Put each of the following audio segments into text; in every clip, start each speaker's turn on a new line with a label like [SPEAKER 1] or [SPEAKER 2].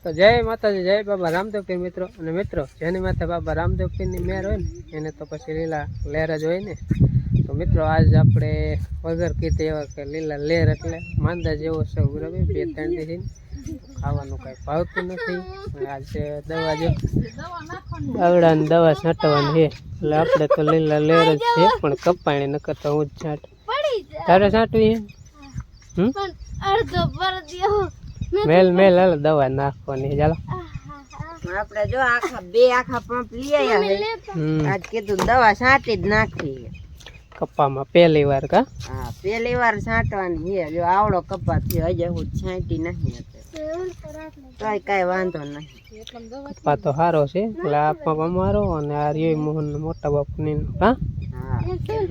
[SPEAKER 1] તો જય માતાજી, જય બાબા રામદેવ પીર મિત્રો. અને મિત્રો જેની માથે બાબા રામદેવ પીરની મેર હોય ને એને તો પછી લીલા લહેર જ હોય ને. તો મિત્રો આજ આપણે વગર કીધે એવા કે લીલા લહેર એટલે માંદા જેવો છે બરાબર. 2-3 દિવસ ખાવાનું કાંઈ ભાવતું નથી. આજે દવા જો આવડાની દવા છાંટવાની છે એટલે આપણે તો લીલા લહેર જ છે, પણ કપાણી નકર તો હું જ છાંટ. તારે છાંટવી મેલ મેલ હાલ દવા નાખવાની. ચાલો
[SPEAKER 2] આપણે જો બે આખા પંપ લઈ આવ્યા. આજ કીધું દવા છાંટી જ નાખી
[SPEAKER 1] કપ્પામાં પહેલી વાર. કા
[SPEAKER 2] હા, પહેલી વાર છાંટવાની છે. જો આવડો કપ્પા થયો, હજુ હું છાંટી નહીં તોય કઈ વાંધો નહીં.
[SPEAKER 1] કપ્પા તો સારો છે એટલે આ પંપ અમારો અને આ રિયો મોહન મોટા બાપુની. હા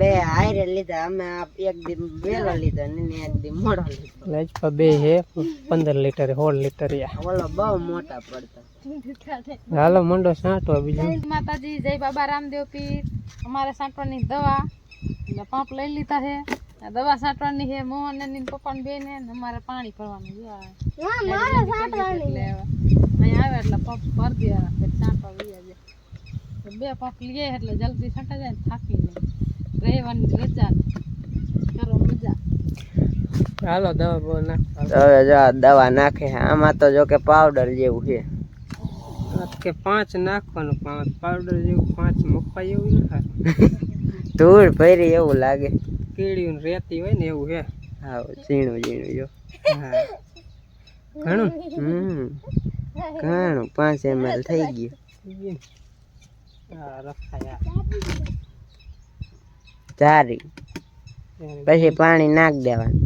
[SPEAKER 2] બે હારે લીધા અમે. એક દી વેલો લીધો ને એક દી મોડો લીધો.
[SPEAKER 1] લજપા બે છે 15 લીટર 16 લીટર.
[SPEAKER 2] ઓલો બહુ મોટા પડતા.
[SPEAKER 1] હાલો મંડો છાંટવા. બીજું
[SPEAKER 3] માતાજી, જય બાબા રામદેવ પીર. અમારે છાંટવાની દવા પંપ લઈ લીધા છે. દવા છાંટવાની છે મોહન ને પપ્પા ને બેન. અમારે પાણી ભરવાનું છે અહીંયા આવે એટલે પંપ ભરી દેવાના. છાંટવા વૈયા જાય. 2 પંપ લઈએ એટલે જલ્દી છાંટા જાય ને થાકી જાય. રહેવાની રજા કરો મજા.
[SPEAKER 1] હાલો દવા બહુ નાખ.
[SPEAKER 2] હવે જો દવા નાખે. આમાં તો જો કે પાવડર જેવું છે
[SPEAKER 1] કે 5 નાખવાનું. પાવડર જેવું 5 મૂકવા જેવું નથી.
[SPEAKER 2] ધૂળ ભરી એવું લાગે.
[SPEAKER 1] કીડીયું રેતી હોય ને એવું છે.
[SPEAKER 2] હા, ઝીણું ઝીણું જો.
[SPEAKER 1] હા ઘણું.
[SPEAKER 2] ઘણું 5 ml થઈ ગયું.
[SPEAKER 1] હા રખાયા
[SPEAKER 2] ચારી. પછી પાણી નાખ દેવાનું.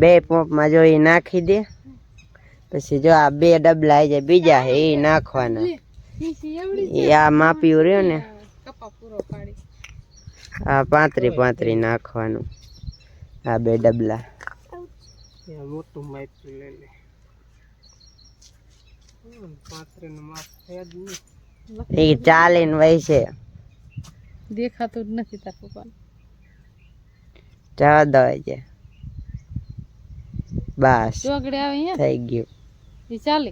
[SPEAKER 2] 2 પંપમાં જો એ નાખી દે. પછી જો આ 2 ડબલા આવી જાય બીજા છે એ નાખવાના. એ આ માપ્યું રહ્યું ને આ 35 નાખવાનું. આ 2 ડબલા
[SPEAKER 1] મોટું માપ લઈ લે. 35 નું માપ છે જ નહીં.
[SPEAKER 2] એ ચાલીને વહી છે.
[SPEAKER 3] દેખાતું જ નથી તાર પપ્પા.
[SPEAKER 2] જવા દો છે બસ.
[SPEAKER 3] ચોગડે આવે અહીંયા
[SPEAKER 2] થઈ ગયું.
[SPEAKER 3] એ ચાલે.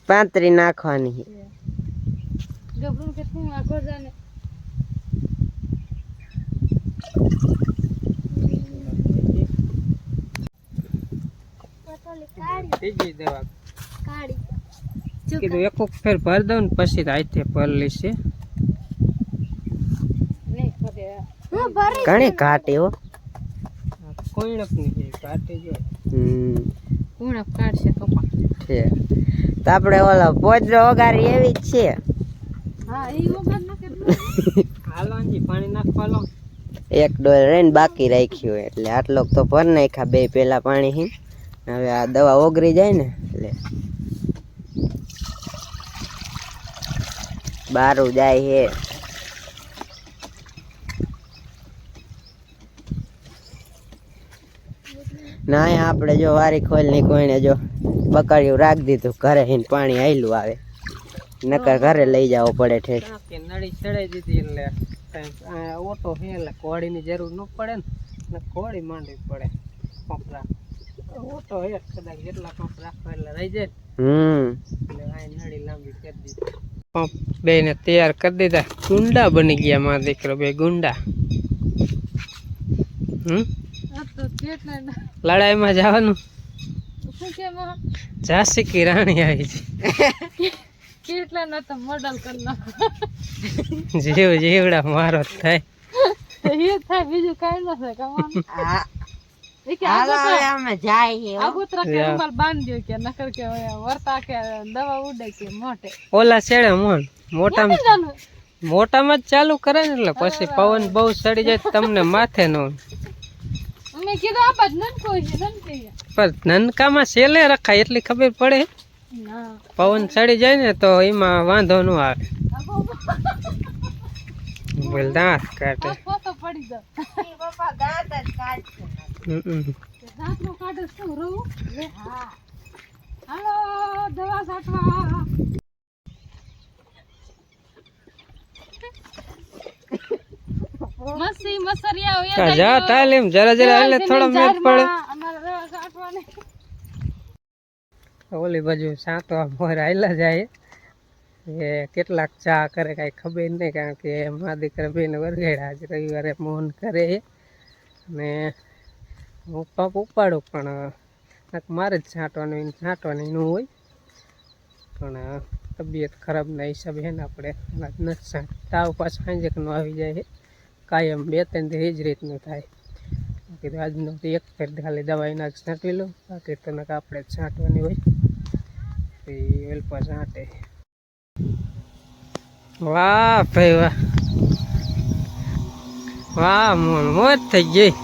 [SPEAKER 2] 35 નાખવાની છે.
[SPEAKER 3] ગભરું કે તું આગળ જાને.
[SPEAKER 1] ત્રીજી દવા કીધું એક ફેર ભર દઉં ને પછી રાતે ભર લેશે.
[SPEAKER 2] ઘણી ઘાટી હો.
[SPEAKER 1] કોઈણક ની ઘાટી જો.
[SPEAKER 3] કુણપ કાઢશે પપ્પા
[SPEAKER 2] છે તો આપણે ઓલો પોજરો વગારી એવી જ છે.
[SPEAKER 3] હા એ વગાડ નાખે.
[SPEAKER 1] હાલો અંજી પાણી નાખવા લો.
[SPEAKER 2] 1 ડોલ રહીને બાકી રાખ્યું હોય એટલે આટલો તો ભર નાખ્યા 2 પેલા પાણી હી. હવે આ દવા ઓગરી જાય ને એટલે બારું જાય હે. ના આપણે જો વારી ખોલ ની કોઈને જો બકાડિયું રાખી દીધું ઘરે હીને પાણી આયલું આવે. નકર ઘરે લઈ જવો પડે. ઠેઠ
[SPEAKER 1] નળી ચડાઈ દીધી એટલે ઓટો છે એટલે કોળી ની જરૂર ન પડે ને કોળી માંડવી પડે. પંપ રાખ ઓટો હે કદાચ જેટલા પંપ રાખવા એટલે રહી જાય. એટલે આ નળી લાંબી કરી દીધી. પંપ 2 ને તૈયાર કરી દીધા. ગુંડા બની ગયા મારા દીકરો. 2 ગુંડા. લડાઈમાં જવાનું. ઝાંસી કી રાણી આવી છે.
[SPEAKER 3] કેટલા ન તો મોડલ કરી નાખો.
[SPEAKER 1] જીવ જીવડા મારો થાય.
[SPEAKER 3] એ થાય બીજું કાઈ ન થાય. કમાન
[SPEAKER 2] અમે જાય
[SPEAKER 3] આગોતરા કે રૂમાલ બાંધ્યો કે નકર કે વર્તા કે દવા ઉડે કે મોટે
[SPEAKER 1] ઓલા છેડે મોન મોટામાં જ ચાલુ કરે ને એટલે પછી પવન બહુ સડી જાય તમને માથે નો.
[SPEAKER 3] અમે કીધું આ બાદ નનકો છે નનકી.
[SPEAKER 1] પણ નનકામાં સેલે રખાય એટલી ખબર પડે. પવન સડી જાય ને તો એમાં વાંધો ન આવે. બોલ દાંત કાઢે.
[SPEAKER 3] ફોટો પડી જાય.
[SPEAKER 2] પપ્પા દાંત જ કાઢશે.
[SPEAKER 3] દાંત નો કાઢે શું રહું. હા હાલો દવા છાંટવા. મસરી મસરિયા હોય
[SPEAKER 1] જા તાલીમ જરા જરા એટલે થોડો મેળ પડે.
[SPEAKER 3] અમારે દવા છાંટવાની
[SPEAKER 1] ઓલી બાજુ સાંટવા મોર આયલા જાય એ કેટલાક ચા કરે કાંઈ ખબર નહીં, કારણ કે મારા દીકરા બેન વરગાડ્યા આજ રવિવારે મોહન કરે અને હું પપ ઉપાડું પણ મારે જ છાંટવાની ન હોય, પણ તબિયત ખરાબના હિસાબે છે ને આપણે નથી છાંટ. તાવ પાછું સાંજેકનો આવી જાય છે કાયમ, 2-3 દી જ રીતનું થાય. કીધું આજનો એક ફેર ખાલી દવા એના જ છાંટી લો, બાકી તો આપણે જ છાંટવાની હોય એ વેલપા છાંટે. વાહ ભાઈ વાહ, વાહ મોજ થઈ ગઈ,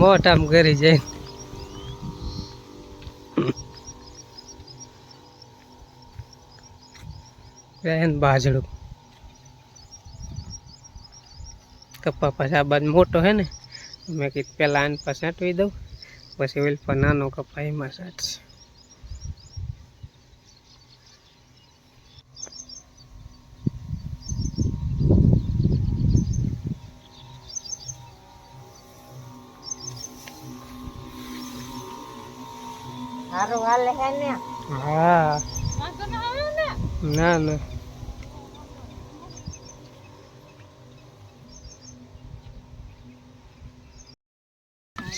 [SPEAKER 1] મોટ આમ કરી જાય. બાજડું કપ્પા પાછા આ બાજુ મોટો હે ને, મેં કીધું પેલા આને પાસે છાંટવી દઉં, પછી વેલ પર નાનો કપ્પા એમાં છાંટશે.
[SPEAKER 2] સારું હાલે હે ને?
[SPEAKER 1] હા ના ના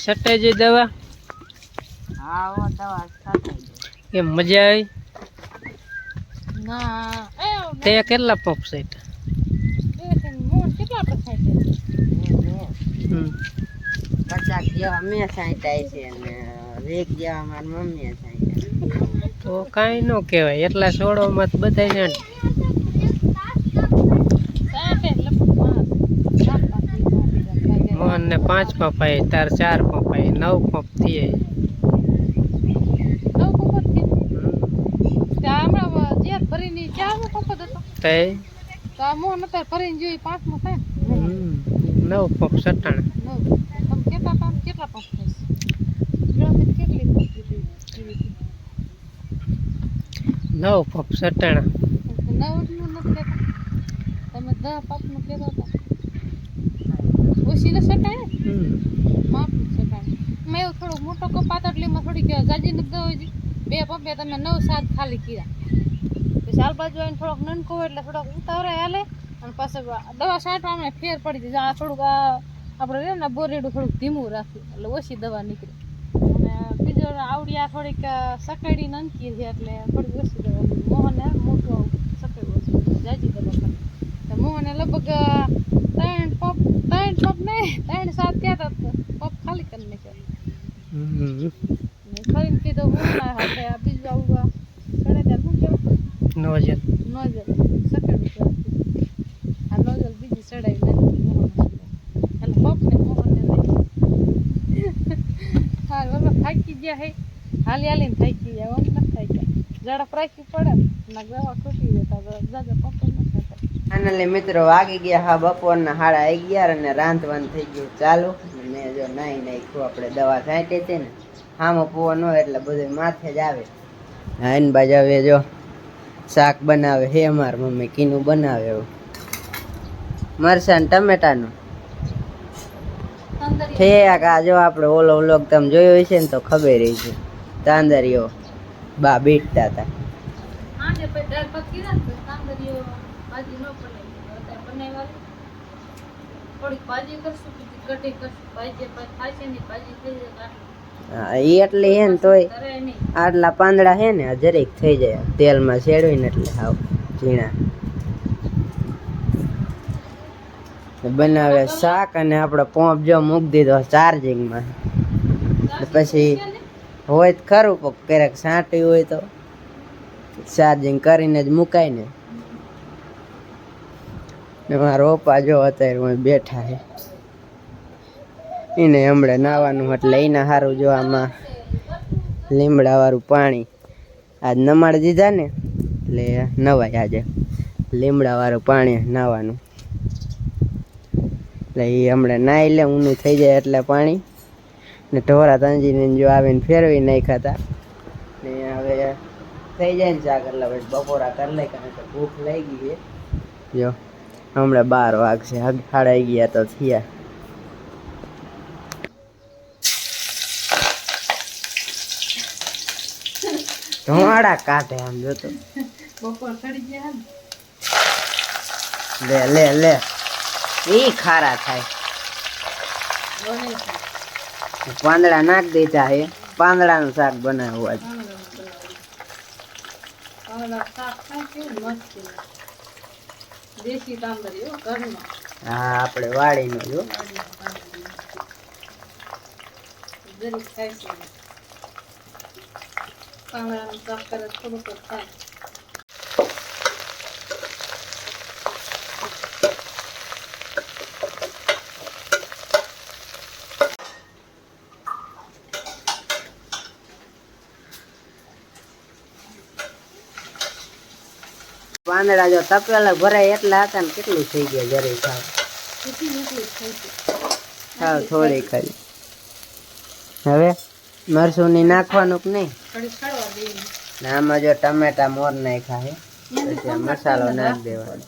[SPEAKER 1] સટાઈ દવા.
[SPEAKER 2] હા ઓ દવા છાંટાઈ દે.
[SPEAKER 1] એમ મજા આવી?
[SPEAKER 3] ના
[SPEAKER 1] તે કેટલા પંપ સેટ?
[SPEAKER 3] કેટલા પસાય
[SPEAKER 2] 50 જેવા મેં છાંટાય છે ને 20 જેવા મારી મમ્મીએ છાંટ્યા.
[SPEAKER 1] તો કાંઈ ન કહેવાય, એટલા છોડોમાં તો બધાને મોહન ને 5 પપાઈ, તાર 4 પપાઈ, 9 પંપ થઈ જાય.
[SPEAKER 3] મોહન અત્યારે ભરીને જોઈ 5 થાય
[SPEAKER 1] 9 પંપ સટાણા.
[SPEAKER 3] તમે કેતા હતા કેટલા પંપ કેટલી
[SPEAKER 1] 9 પંપ સટાણા.
[SPEAKER 3] 9 નું નથી કેતા તમે, 10 પંપ નું કેતા હતા. ઓછી ને સટાય માપ સટાય. મેં એવું થોડુંક મોટો કપાતો એટલે એમાં થોડીક જાજી નથી દવા હોય. 2 પંપે તમે 9-7 ખાલી કર્યા, પછી હાલ બાજુ આવીને થોડોક નનકો હોય એટલે થોડોક ઉતાવળે હાલે, અને પાછળ દવા છાંટવામાં ફેર પડી જાય. આ થોડુંક આપણે રહે ને બોરેડું થોડુંક ધીમું રાખ્યું એટલે ઓછી દવા નીકળે. અને બીજો આવડી આ થોડીક સકાડી નનકી છે એટલે થોડીક ઓછી દવા. મોહને મોટું સકાડ્યું ઓછું જાજી દવા કરે. તો મોહને લગભગ 3 પંપ નહીં 3-7 કહેતા પંપ ખાલી કરી નાખ્યા. ફરીને કીધું હું ના આપણે આ બીજું આવું સડે ત્યારે શું કહેવાય
[SPEAKER 1] નોઝલ
[SPEAKER 3] સકાડ્યું. આ નોઝલ બીજી ચડાવી નથી મોહન એટલે પંપને મોહનને નહીં. હા હવે થાકી ગયા હે, હાલીને થાકી ગયા, આમ નથી થાક્યા. ઝડપ રાખવી પડે ને દવા ખૂટી જતા જાજા પંપ ન થતા.
[SPEAKER 2] ફાઇનલી મિત્રો વાગી ગયા હા બપોરના 11:30 અને રાંધવાનું થઈ ગયું ચાલુ. મેં જો નાઈ નાખ્યું, આપણે દવા છાંટી હતી ને હામો પવન હોય એટલે બધું માથે જ આવે. હા એને બાજુ હવે જો શાક બનાવે હે મારી મમ્મી, કીનું બનાવે એવું મરચાં ને ટમેટાનું ઠેક. આ જો આપણે ઓલો વ્લોગ તમે જોયો હશે ને તો ખબર છે, તાંદરીઓ બા બેઠતા હતા.
[SPEAKER 3] આજે પછી દાળ ભાત કીધા ને તાંદરીઓ ભાજી ન બનાવી બનાવવાની, થોડીક ભાજી કરશું પછી કઢી કરશું. ભાજી થાય છે ને ભાજી થઈ જાય
[SPEAKER 2] હા એ એટલે હે ને તોય આટલા પાંદડા હે ને જરીક થઈ જાય તેલમાં શેડવીને એટલે હાવ ઝીણા બનાવે શાક. અને આપણે પોંપ જો મૂકી દીધો ચાર્જિંગમાં, પછી હોય તો ખરું પણ ક્યારેક છાંટ્યું હોય તો ચાર્જિંગ કરીને જ મુકાય ને. મારા પપ્પા જો અત્યારે બેઠા છે, એને હમણાં નાવાનું એટલે એના સારું જો આમાં લીમડા વાળું પાણી આજ નમાડી દીધા ને એટલે નવાય આજે લીમડા વાળું પાણી નાવાનું. એટલે એ હમણાં નાહી લે ઊનું થઈ જાય એટલે પાણી ને ઢોરા તાંજીને જો આવીને ફેરવી નાખ્યા હતા ને હવે થઈ જાય ને શાક એટલે પછી બપોરા કરી લે, કારણ કે ભૂખ લાગી છે. જો હમણાં 12 વાગશે, 11:30 તો થયા. ધોળા કાઢે આમ જોતો
[SPEAKER 3] બપોર ચડી ગયા ને
[SPEAKER 2] લે લે લે ઈ ખારા થાય
[SPEAKER 3] બોલે
[SPEAKER 2] પાંદડા નાખ દેતા હે પાંદડાનું શાક બનાવવું આજ
[SPEAKER 3] શાક થાય કેવું મસ્ત દેશી તાંબરી હો ઘરનો
[SPEAKER 2] હા આપણે વાડીનો જો
[SPEAKER 3] જરીક થાય છે પાંદડાનું શાક કરે થોડુંક જ થાય
[SPEAKER 2] પાંદડા જો તપેલા ભરાય એટલા હતા ને કેટલું થઈ ગયા જરી સાવ
[SPEAKER 3] કેટલી એટલી થઈ છે
[SPEAKER 2] સાવ થોડી કરી હવે મરસું ની નાખવાનું કે નહીં
[SPEAKER 3] થોડી ખડવા દેવી
[SPEAKER 2] ને આમાં જો ટમેટા મોર નાખ્યા છે પછી આ મસાલો નાખી દેવાનો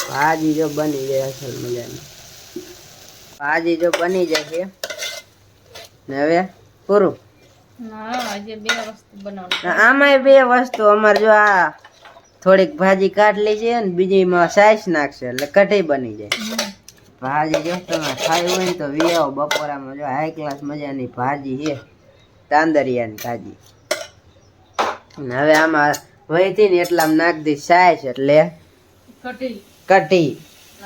[SPEAKER 2] ભાજી જો બની જાય અસલ મજાની ભાજી જો બની જશે ને હવે પૂરું
[SPEAKER 3] ના આજે બે વસ્તુ બનાવવાની
[SPEAKER 2] આમાંય બે વસ્તુ અમારે જો આ થોડીક ભાજી કાઢલી છે ને બીજીમાં સાઈસ નાખશે એટલે કઢી બની જાય ભાજી જો તમે ખાઈ હોય ને તો વિયાઓ બપોરામાં જો હાઈ ક્લાસ મજાની ભાજી છે તાંદરિયાની ભાજી ને હવે આમાં વહીથી ને એટલામાં નાખ દી સાઈસ એટલે
[SPEAKER 3] કઢી
[SPEAKER 2] કઢી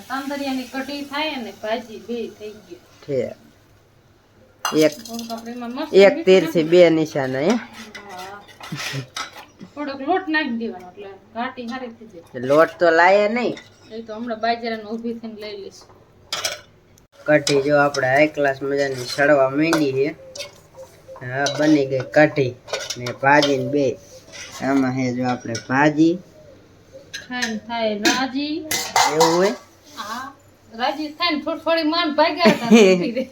[SPEAKER 3] તાંદરિયાની કઢી થાય ને ભાજી બે થઈ ગઈ
[SPEAKER 2] છે એક
[SPEAKER 3] થોડુંક આપણે એમાં મસ્ત
[SPEAKER 2] એક તીરથી બે નિશાના હે
[SPEAKER 3] થોડોક લોટ નાખી દેવાનો એટલે ઘાટી હારી થઈ જાય
[SPEAKER 2] લોટ તો લાયે નહીં
[SPEAKER 3] એ તો હમણાં બાજરાને ઊભી થઈને લઈ લઈશું
[SPEAKER 2] કઢી જો આપણે હાઈ ક્લાસ મજાની સડવા માંડી છે હા બની ગઈ કઢી ને ભાજી ને બે આમાં હે જો આપણે ભાજી
[SPEAKER 3] ખાઈને થાય રાજી
[SPEAKER 2] એવું હોય
[SPEAKER 3] હા રાજી થાય ને થોડી થોડી માન ભાગ્યા હતા ઊભી રહી.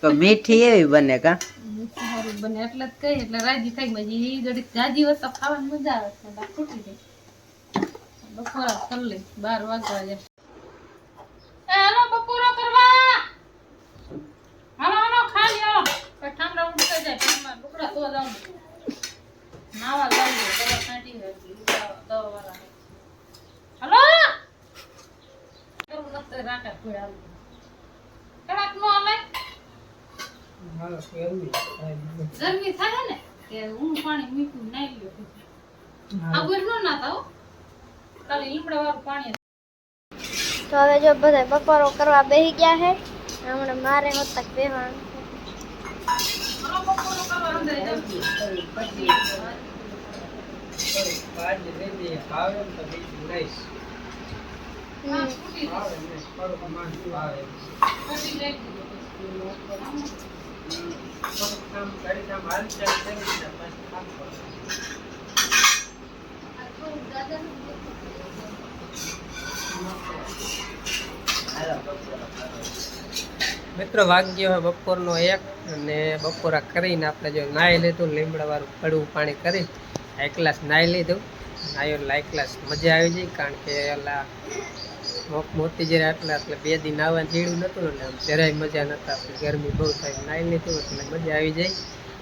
[SPEAKER 2] તો મીઠી એવી બને કા
[SPEAKER 3] સારું બને એટલે જ કઈ એટલે રાજી થાય પછી એ ઘડી જાજી હોય તો ખાવાની મજા આવે છે એટલે ખૂટી જાય બપોરા કરી લે 12 વાગવા જાય એ હાલો બપોરો કરવા હાલો હાલો ખાલી હાલો પછી ઠામડા ઉઠતા જાય પેટમાં ટુકડા તો જાવ નાવા જાવ દવા કાઢી હોય દવા વાળા હાલો કરું નતો રાકા કોઈ હાલ કડાક નો આવે ગરમી થાય ને કે ઊંઘ પાણી મીઠું નાઈ લ્યો આ ગુર નો ના થાવ ખાલી લીમડા વાળું પાણી
[SPEAKER 4] તો હવે જો બધા બપોરો કરવા બેસી ગયા છે હમણાં મારે હોત તક બેહવાનું
[SPEAKER 3] હાલો બપોરો કરવા અંદર જાવ
[SPEAKER 1] મિત્રો વાગ્યો હોય બપોરનો 1 અને બપોરા કરીને આપણે જો નાહી લીધું લીમડા વાળું કડવું પાણી કરી હાઈ ક્લાસ નાહી લીધું નાહ્યો હાઈ ક્લાસ મજા આવી જાય કારણ કે એલા મોતી જરા એટલે 2 દી નાહવાનું જીડું નહોતું એટલે આમ જરાય મજા નતા આપણે ગરમી બહુ થાય નાહી લીધું એટલે મજા આવી જાય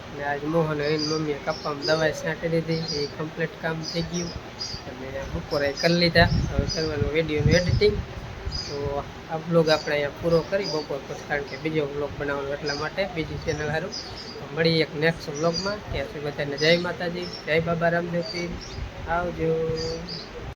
[SPEAKER 1] અને આજ મોહન એની મમ્મીએ કપામાં દવાઈ છાંટી દીધી એ કમ્પ્લીટ કામ થઈ ગયું અને બપોરે કરી લીધા હવે કરવાનું વિડીયોનું એડિટિંગ તો આ બ્લોગ આપણે અહીંયા પૂરો કરી બપોર પછી કારણ કે બીજો બ્લોગ બનાવવાનો એટલા માટે બીજી ચેનલ સારું મળી એક નેક્સ્ટ બ્લોગમાં ત્યાં સુધી બધાને જય માતાજી જય બાબા રામદેવ પીર આવજો.